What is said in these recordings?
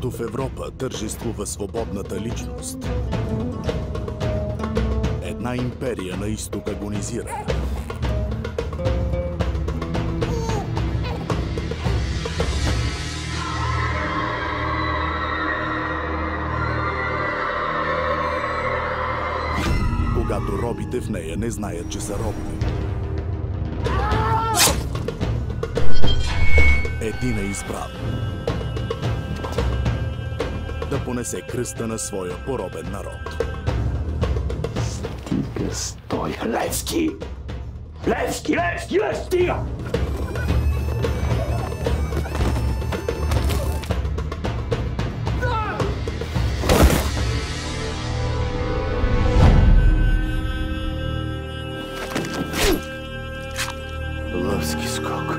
Докато в Европа тържествува свободната личност, една империя на изток агонизира. Когато робите в нея не знаят, че са робове. Един е избран да понесе кръста на своя поробен народ. Стига, стой, Левски! Левски, стига! Левски скок.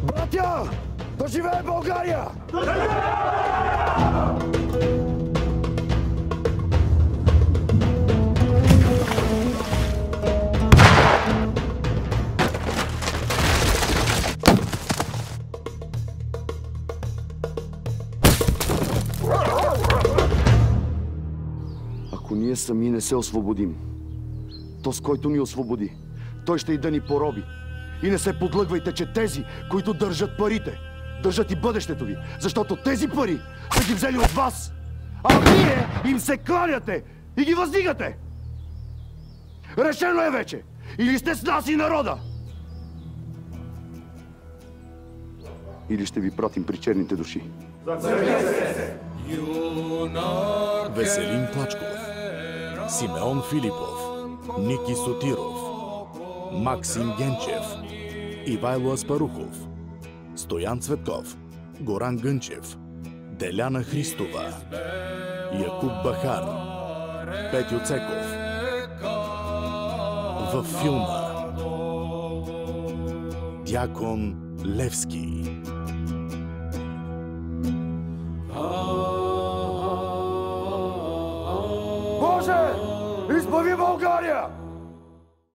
Братя! Да живее България! Ако ние сами не се освободим, то с който ни освободи, той ще и да ни пороби. И не се подлъгвайте, че тези, които държат парите, държат и бъдещето ви, защото тези пари са ги взели от вас, а вие им се кланяте и ги въздигате. Решено е вече. Или сте с нас и народа, или ще ви пратим при черните души. Веселин Плачков, Симеон Филипов, Ники Сотиров, Максим Генчев, Ивайло Аспарухов, Стоян Цветков, Горан Гънчев, Деляна Христова, Якуб Бахар, Петю Цеков. Във филма Дякон Левски. Боже! Избави България!